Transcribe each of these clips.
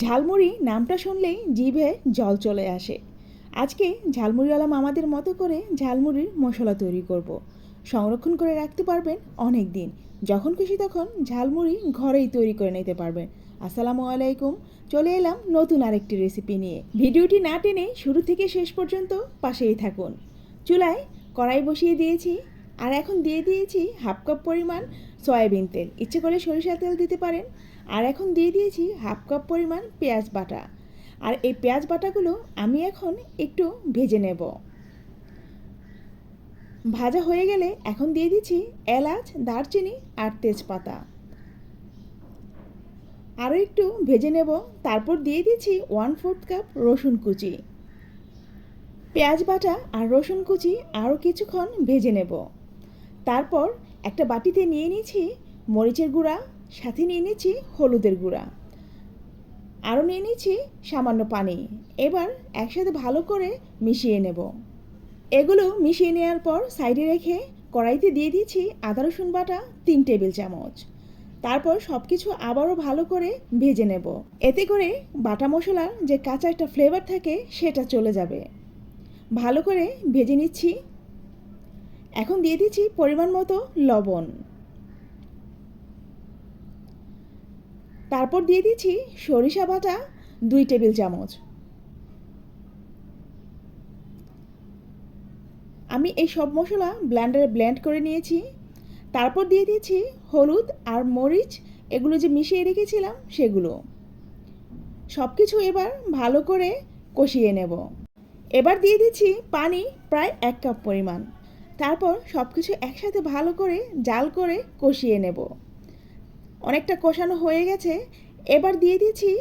ঝালমুড়ি নামটা শুনলেই জিভে জল চলে আসে। আজকে ঝালমুড়িওয়ালা মামাদের মতো করে ঝালমুড়ির মশলা তৈরি করব। সংরক্ষণ করে রাখতে পারবেন অনেক দিন। যখন খুশি তখন ঝালমুড়ি ঘরেই তৈরি করে নিতে পারবেন। আসসালামু আলাইকুম, চলে এলাম নতুন আরেকটি রেসিপি নিয়ে। ভিডিওটি না টেনে শুরু থেকে শেষ পর্যন্ত পাশেই থাকুন। চুলায় কড়াই বসিয়ে দিয়েছি, আর এখন দিয়ে দিয়েছি হাফ কাপ পরিমাণ সয়াবিন তেল। ইচ্ছে করে সরিষা তেল দিতে পারেন। আর এখন দিয়ে দিয়েছি হাফ কাপ পরিমাণ পেঁয়াজ বাটা। আর এই পেঁয়াজ বাটাগুলো আমি এখন একটু ভেজে নেব। ভাজা হয়ে গেলে এখন দিয়ে দিচ্ছি এলাচ, দারচিনি আর তেজপাতা। আরও একটু ভেজে নেব। তারপর দিয়ে দিচ্ছি 1/4 কাপ রসুন কুচি। পেঁয়াজ বাটা আর রসুন কুচি আরও কিছুক্ষণ ভেজে নেব। তারপর একটা বাটিতে নিয়ে নিচ্ছি মরিচের গুঁড়া, সাথে নিয়ে নিচ্ছি হলুদের গুঁড়া, আরও নিয়ে নিচ্ছি সামান্য পানি। এবার একসাথে ভালো করে মিশিয়ে নেব। এগুলো মিশিয়ে নেওয়ার পর সাইডে রেখে কড়াইতে দিয়ে দিচ্ছি আদা রসুন বাটা 3 টেবিল চামচ। তারপর সব কিছু আবারও ভালো করে ভেজে নেব। এতে করে বাটা মশলার যে কাঁচা একটা ফ্লেভার থাকে সেটা চলে যাবে। ভালো করে ভেজে নিচ্ছি। এখন দিয়ে দিচ্ছি পরিমাণ মতো লবণ। তারপর দিয়ে দিচ্ছি সরিষা বাটা 2 টেবিল চামচ। আমি এই সব মশলা ব্লেন্ডারে ব্লেন্ড করে নিয়েছি। তারপর দিয়ে দিচ্ছি হলুদ আর মরিচ, এগুলো যে মিশিয়ে রেখেছিলাম সেগুলো। সব কিছু এবার ভালো করে কষিয়ে নেব। এবার দিয়ে দিচ্ছি পানি প্রায় 1 কাপ পরিমাণ। তারপর সব কিছু একসাথে ভালো করে জাল করে কষিয়ে নেব। অনেকটা কষানো হয়ে গেছে। এবার দিয়ে দিচ্ছি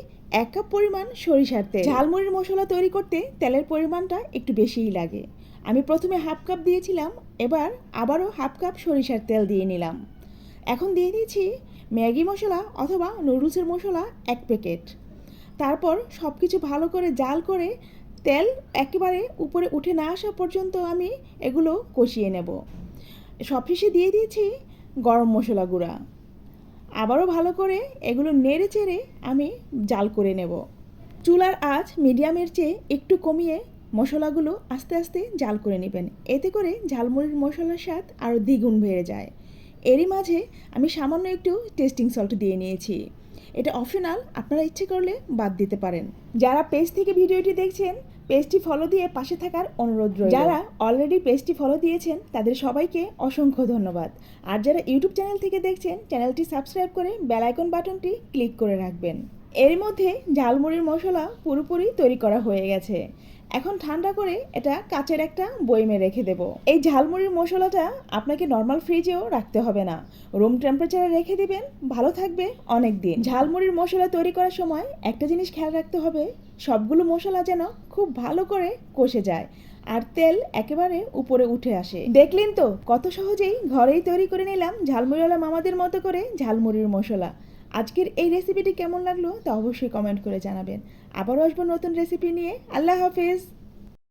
1 কাপ পরিমাণ সরিষার তেল। ঝালমুড়ির মশলা তৈরি করতে তেলের পরিমাণটা একটু বেশিই লাগে। আমি প্রথমে হাফ কাপ দিয়েছিলাম, এবার আবারও হাফ কাপ সরিষার তেল দিয়ে নিলাম। এখন দিয়ে দিচ্ছি ম্যাগি মশলা অথবা নুডলসের মশলা 1 প্যাকেট। তারপর সব কিছু ভালো করে জাল করে তেল একেবারে উপরে উঠে না আসা পর্যন্ত আমি এগুলো কষিয়ে নেব। সবশেষে দিয়ে দিয়েছি গরম মশলা গুঁড়া। আবারও ভালো করে এগুলো নেড়ে চেড়ে আমি জাল করে নেব। চুলার আঁচ মিডিয়ামের চেয়ে একটু কমিয়ে মশলাগুলো আস্তে আস্তে জাল করে নেবেন। এতে করে ঝালমুড়ির মশলার স্বাদ আরও দ্বিগুণ বেড়ে যায়। এরই মাঝে আমি সামান্য একটু টেস্টিং সল্ট দিয়ে নিয়েছি। এটা অপশনাল, আপনারা ইচ্ছে করলে বাদ দিতে পারেন। যারা পেজ থেকে ভিডিওটি দেখছেন, পেজটি ফলো দিয়ে পাশে থাকার অনুরোধ রইল। যারা অলরেডি পেজটি ফলো দিয়েছেন তাদের সবাইকে অসংখ্য ধন্যবাদ। আর যারা ইউটিউব চ্যানেল থেকে দেখছেন, চ্যানেলটি সাবস্ক্রাইব করে বেল আইকন বাটনটি ক্লিক করে রাখবেন। এর মধ্যে ঝালমুড়ির মশলা পুরোপুরি তৈরি করা হয়ে গেছে। এখন ঠান্ডা করে এটা কাচের একটা বয়মে রেখে দেব। এই ঝালমুড়ির মশলাটা আপনাকে নর্মাল ফ্রিজেও রাখতে হবে না, রুম টেম্পারেচারে রেখে দিবেন, ভালো থাকবে অনেক দিন। ঝালমুড়ির মশলা তৈরি করার সময় একটা জিনিস খেয়াল রাখতে হবে, সবগুলো মশলা যেন খুব ভালো করে কষে যায় আর তেল একেবারে উপরে উঠে আসে। দেখলেন তো কত সহজেই ঘরেই তৈরি করে নিলাম ঝালমুড়িওয়ালা মামাদের মতো করে ঝালমুড়ির মশলা। আজকের এই রেসিপিটি কেমন লাগলো তা অবশ্যই কমেন্ট করে জানাবেন। আবারও আসবো নতুন রেসিপি নিয়ে। আল্লাহ হাফেজ।